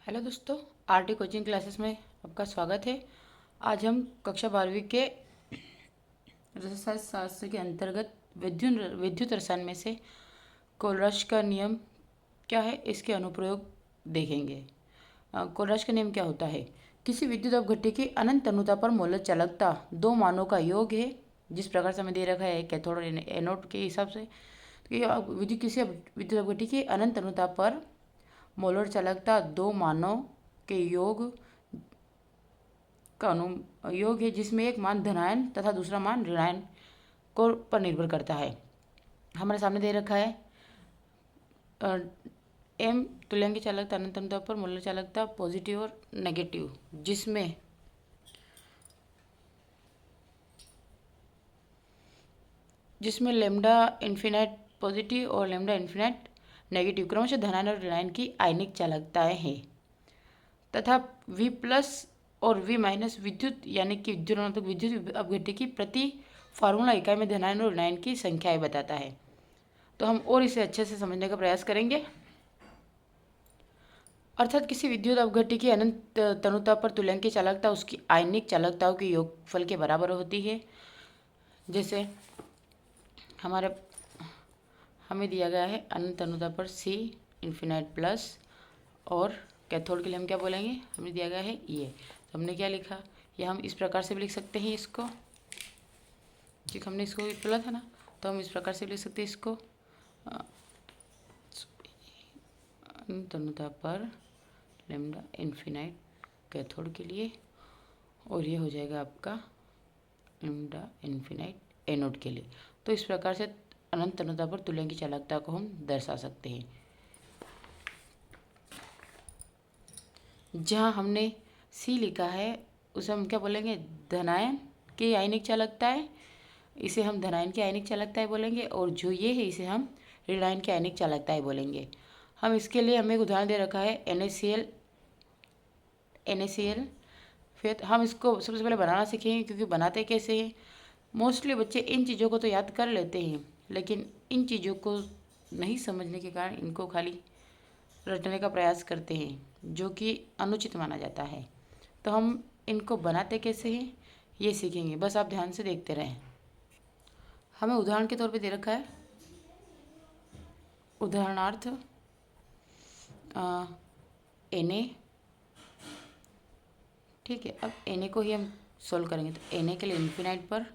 Hello दोस्तों, RT coaching classes में आपका स्वागत है। आज हम कक्षा 12वीं के रसायन शास्त्र के अंतर्गत विद्युत रसायन में से कोलराश का नियम क्या है, इसके अनुप्रयोग देखेंगे। कोलराश का नियम क्या होता है? किसी विद्युत अपघट्य की अनंत अनुता पर मोलर चालकता दो मानों का योग है। जिस प्रकार से हमें दे रखा है कैथोड और एनोड के हिसाब से, तो ये किसी विद्युत अपघट्य की अनंत अनुता पर मोलर चालकता दो मानों के योग का अनुयोग है, जिसमें एक मान धनायन तथा दूसरा मान ऋणायन को पर निर्भर करता है। हमारे सामने दे रखा है एम तुल्यांकी चालकता अनंत अनुता पर मोलर चालकता पॉजिटिव और नेगेटिव, जिसमें लेमडा इन्फिनाइट पॉजिटिव और लेमडा इन्फिनाइट नेगेटिव क्रमशः धनायन और ऋणायन की आयनिक चालकताएं हैं, तथा V प्लस और V माइनस विद्युत यानी कि विद्युत अपघट्य की प्रति फार्मूला इकाई में धनायन और ऋणायन की संख्याएं बताता है। तो हम और इसे अच्छे से समझने का प्रयास करेंगे। अर्थात किसी विद्युत अपघट्य की अनंत तनुता पर तुल्यांकी चालकता उसकी आयनिक चालकताओं के योगफल के बराबर होती है। जैसे हमें दिया गया है अनंत तनुता पर C इन्फिनाइट प्लस, और कैथोड के लिए हम क्या बोलेंगे, हमें दिया गया है ये। तो हमने क्या लिखा, या हम इस प्रकार से भी लिख सकते हैं इसको, ठीक, हमने इसको भी बोला था ना, तो हम इस प्रकार से लिख सकते हैं इसको तनुता पर लेमडा इन्फिनाइट कैथोड के लिए, और ये हो जाएगा आपका लेमडा इन्फिनाइट एनोड के लिए। तो इस प्रकार से अनंत तनुता पर तुल्यांकी चालकता को हम दर्शा सकते हैं। जहाँ हमने C लिखा है उसे हम क्या बोलेंगे, धनायन की आयनिक चालकता है, इसे हम धनायन की आयनिक चालकताएं बोलेंगे, और जो ये है इसे हम ऋणायन की आयनिक चालकताएं बोलेंगे। हम इसके लिए हमें एक उदाहरण दे रखा है NaCl। फिर हम इसको सबसे पहले बनाना सीखेंगे, क्योंकि बनाते कैसे हैं। मोस्टली बच्चे इन चीज़ों को तो याद कर लेते हैं, लेकिन इन चीज़ों को नहीं समझने के कारण इनको खाली रटने का प्रयास करते हैं, जो कि अनुचित माना जाता है। तो हम इनको बनाते कैसे हैं ये सीखेंगे, बस आप ध्यान से देखते रहें। हमें उदाहरण के तौर पे दे रखा है, उदाहरणार्थ Na, ठीक है। अब Na को ही हम सोल्व करेंगे, तो Na के लिए इन्फिनाइट पर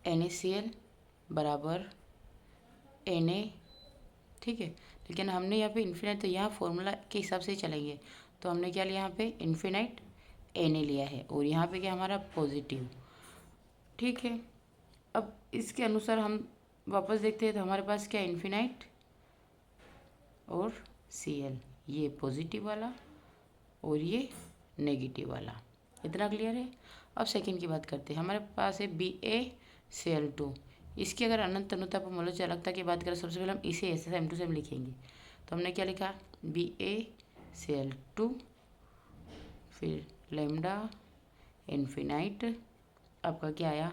NaCl बराबर Na, ठीक है। लेकिन हमने यहाँ पे इन्फिनाइट, तो यहाँ फॉर्मूला के हिसाब से ही चलेंगे। तो हमने क्या लिया, यहाँ पे इन्फिनाइट Na लिया है, और यहाँ पे क्या हमारा पॉजिटिव, ठीक है। अब इसके अनुसार हम वापस देखते हैं, तो हमारे पास क्या इन्फिनाइट और Cl, ये पॉजिटिव वाला और ये नेगेटिव वाला। इतना क्लियर है। अब सेकंड की बात करते हैं। हमारे पास है BaCl2। इसकी अगर अनंत तनुता पर मोलर चालकता की बात करें, सबसे पहले हम इसे SSM2 से हम लिखेंगे। तो हमने क्या लिखा, BaCl2, फिर लेमडा इन्फिनाइट, आपका क्या आया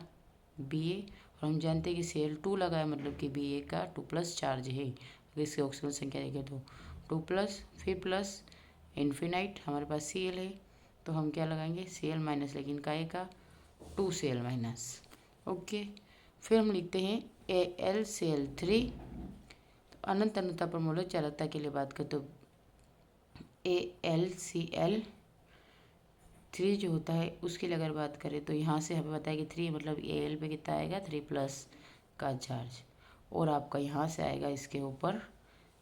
Ba, और हम जानते हैं कि Cl2 लगाया, मतलब कि Ba का 2+ चार्ज है। अगर इसकी ऑक्सीजन संख्या देखें तो 2+, फिर प्लस इन्फिनाइट, हमारे पास Cl है, तो हम क्या लगाएंगे Cl माइनस, लेकिन काय का 2Cl माइनस, ओके। फिर हम लिखते हैं AlCl3। तो अनंत अनंता पर मोलर चालकता के लिए बात करें तो AlCl3 जो होता है उसके लिए अगर बात करें, तो यहाँ से हमें बताया कि 3 मतलब Al पे कितना आएगा 3+ का चार्ज, और आपका यहाँ से आएगा इसके ऊपर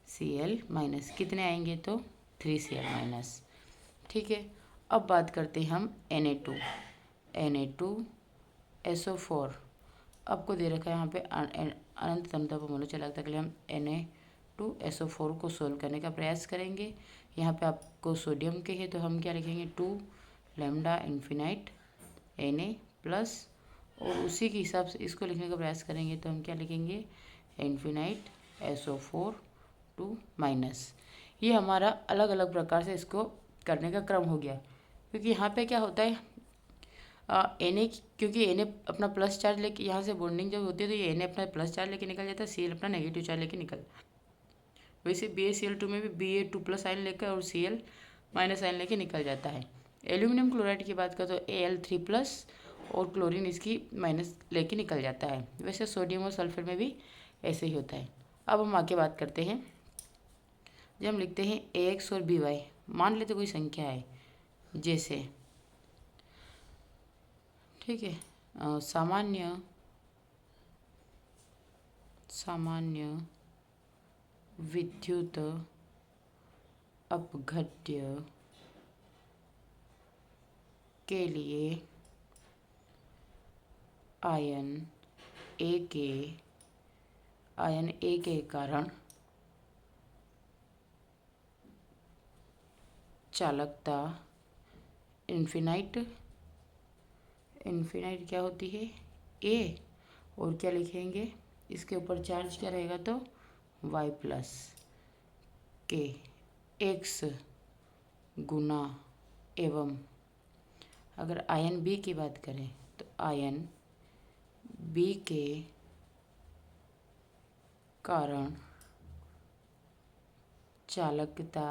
Cl माइनस, कितने आएंगे तो 3Cl माइनस, ठीक है। अब बात करते हैं हम Na2SO4। आपको दे रखा है यहाँ पे अनंत तनुता पर मोलर चालकता के लिए हम Na2SO4 को सोल्व करने का प्रयास करेंगे। यहाँ पे आपको सोडियम के है, तो हम क्या लिखेंगे 2 लेमडा इन्फिनाइट Na प्लस, और उसी के हिसाब से इसको लिखने का प्रयास करेंगे, तो हम क्या लिखेंगे इन्फिनाइट SO4 2 माइनस। ये हमारा अलग अलग प्रकार से इसको करने का क्रम हो गया, क्योंकि यहाँ पे क्या होता है Na, क्योंकि Na अपना प्लस चार्ज लेके यहाँ से बॉन्डिंग जब होती है, तो ये Na अपना प्लस चार्ज लेके निकल जाता है, Cl अपना नेगेटिव चार्ज लेके निकल। वैसे BaCl2 में भी Ba2+ आयन लेकर और Cl माइनस साइन लेके निकल जाता है। एल्यूमिनियम क्लोराइड की बात करें तो Al3+ और क्लोरीन इसकी माइनस लेके निकल जाता है। वैसे सोडियम और सल्फर में भी ऐसे ही होता है। अब हम आगे बात करते हैं, जब हम लिखते हैं Ax और By, मान लेते कोई संख्या है, जैसे ठीक है सामान्य विद्युत अपघट्य के लिए आयन ए के कारण चालकता इन्फिनाइट क्या होती है ए, और क्या लिखेंगे इसके ऊपर चार्ज क्या रहेगा तो Y+ के X गुना एवं अगर आयन बी की बात करें तो आयन बी के कारण चालकता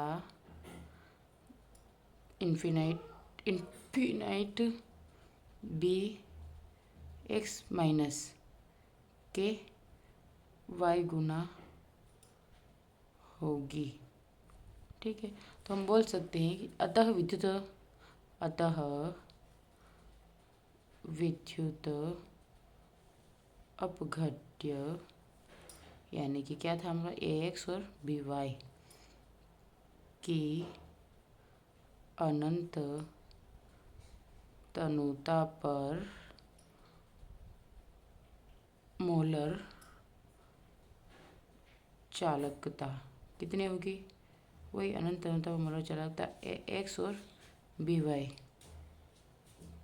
इन्फिनाइट Bx- के Y गुना होगी। ठीक है, तो हम बोल सकते हैं कि अतः विद्युत अपघट्य यानी कि क्या था हमारा Ax और By की अनंत तनुता पर मोलर चालकता कितनी होगी, वही अनंत तनुता पर मोलर चालकता Ax और By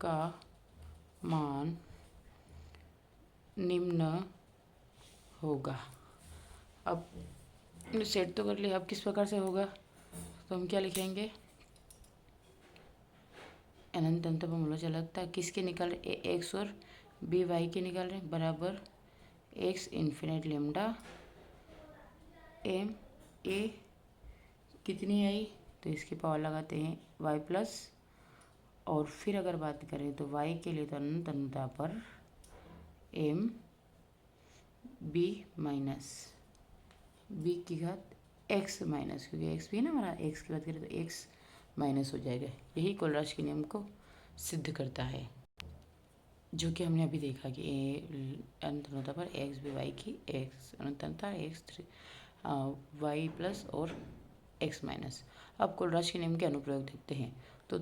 का मान निम्न होगा। अब सेट तो कर लिया, अब किस प्रकार से होगा, तो हम क्या लिखेंगे, अनंत तनुता पर मोलर चालकता किसके निकाल रहे, Ax और By के निकाल रहे हैं, बराबर x infinite lambda M A कितनी आई, तो इसकी पावर लगाते हैं Y+, और फिर अगर बात करें तो y के लिए तो अनंत तनुता पर m b की घात x माइनस, क्योंकि x भी है ना हमारा, x की बात करें तो x माइनस हो जाएगा। यही कोलराज के नियम को सिद्ध करता है, जो कि हमने अभी देखा कि अनंत तनुता पर x by की x अनंत तनुता x3 y+ और x माइनस। अब कोलराज के नियम के अनुप्रयोग देखते हैं। तो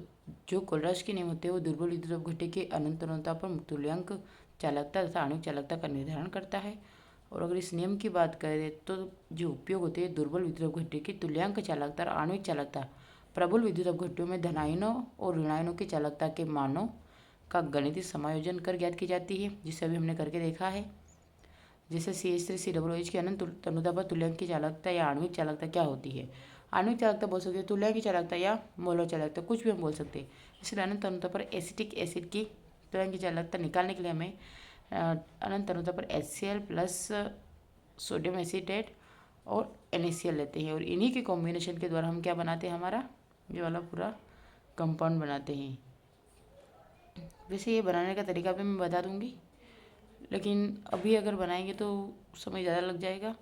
जो कोलराज के नियम होते हैं वो दुर्बल विद्युत अपघट्य के अनंत तनुता पर तुल्यांक चालकता तथा आणविक चालकता का निर्धारण करता है। और अगर इस नियम की बात करें तो जो उपयोग होते हैं दुर्बल विद्युत अपघट्य की तुल्यांक चालकता और आणविक चालकता प्रबल विद्युत अपघट्यों में धनायनों और ऋणायनों की चालकता के मानों का गणितीय समायोजन कर ज्ञात की जाती है, जिसे अभी हमने करके देखा है। जैसे CH3COOH की अनंत तनुता पर तुल्यांक की चालकता या आणविक चालकता क्या होती है, आणविक चालकता बोल सकते हैं, तुल्यांक की चालकता या मोलर चालकता, कुछ भी हम बोल सकते हैं। इसलिए अनंत तनुता पर एसिटिक एसिड की तुल्यांक की चालकता निकालने के लिए हमें अनंत तनुता पर HCl+ सोडियम एसीटेट और NaCl लेते हैं, और इन्हीं के कॉम्बिनेशन के द्वारा हम क्या बनाते हैं, हमारा ये वाला पूरा कंपाउंड बनाते हैं। वैसे ये बनाने का तरीका भी मैं बता दूंगी, लेकिन अभी अगर बनाएंगे तो समय ज़्यादा लग जाएगा।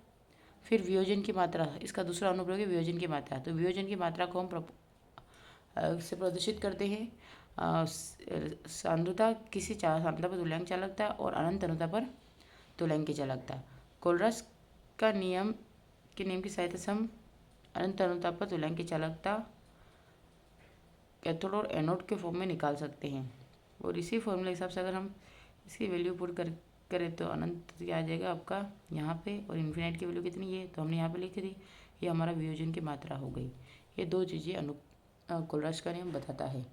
फिर वियोजन की मात्रा, इसका दूसरा अनुप्रयोग है वियोजन की मात्रा। तो वियोजन की मात्रा को हम से प्रदर्शित करते हैं सांद्रता किसी सांद्रता पर तुल्यांक चालकता और अनंत तनुता पर तुल्यांक की चालकता। कोलराज का नियम के नियम की सहायता से हम अनंत तनुता पर तुल्यांक की चालकता कैथोड और एनोड के फॉर्म में निकाल सकते हैं। और इसी फॉर्मूले के हिसाब से अगर हम इसकी वैल्यू पुट करें तो अनंत क्या आ जाएगा आपका यहाँ पे, और इन्फिनाइट की वैल्यू कितनी है तो हमने यहाँ पे लिख दी, ये हमारा वियोजन की मात्रा हो गई। ये दो चीज़ें कोलराज का नियम बताता है।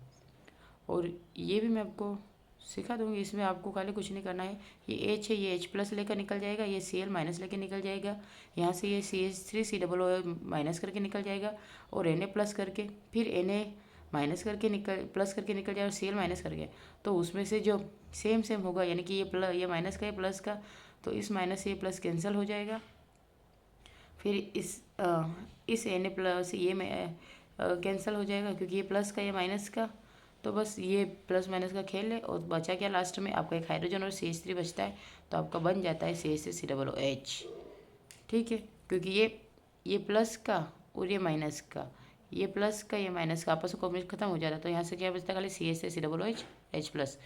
और ये भी मैं आपको सिखा दूँगी, इसमें आपको खाली कुछ नहीं करना है। ये H है, ये H+ लेकर निकल जाएगा, ये Cl- लेकर निकल जाएगा, यहाँ से ये CH3COO माइनस करके निकल जाएगा, और Na+ करके फिर Na माइनस करके प्लस करके निकल जाएगा, और Cl माइनस करके, तो उसमें से जो सेम होगा, यानी कि ये माइनस का है प्लस का, तो इस माइनस से ये प्लस कैंसिल हो जाएगा। फिर इस Na+ ये कैंसिल हो जाएगा, क्योंकि ये प्लस का ये माइनस का, तो बस ये प्लस माइनस का खेल है। और बचा क्या लास्ट में, आपका एक हाइड्रोजन और CH3 बचता है, तो आपका बन जाता है CH3COOH। ठीक है, क्योंकि ये प्लस का और ये माइनस का, ये प्लस का ये माइनस का आपस में कॉम्बिनेशन खत्म हो जाता है, तो यहाँ से क्या बचता है, खाली CH3COOH H+।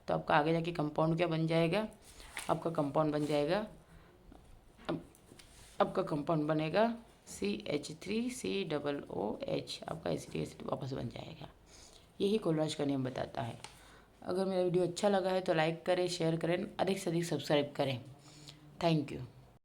तो आपका आगे जाके कंपाउंड क्या बन जाएगा, आपका कंपाउंड बन जाएगा, आपका कंपाउंड बनेगा CH3COOH। आपका एसिटिक एसिड वापस बन जाएगा। यही कोलराज का नियम बताता है। अगर मेरा वीडियो अच्छा लगा है तो लाइक करें, शेयर करें, अधिक से अधिक सब्सक्राइब करें। Thank you.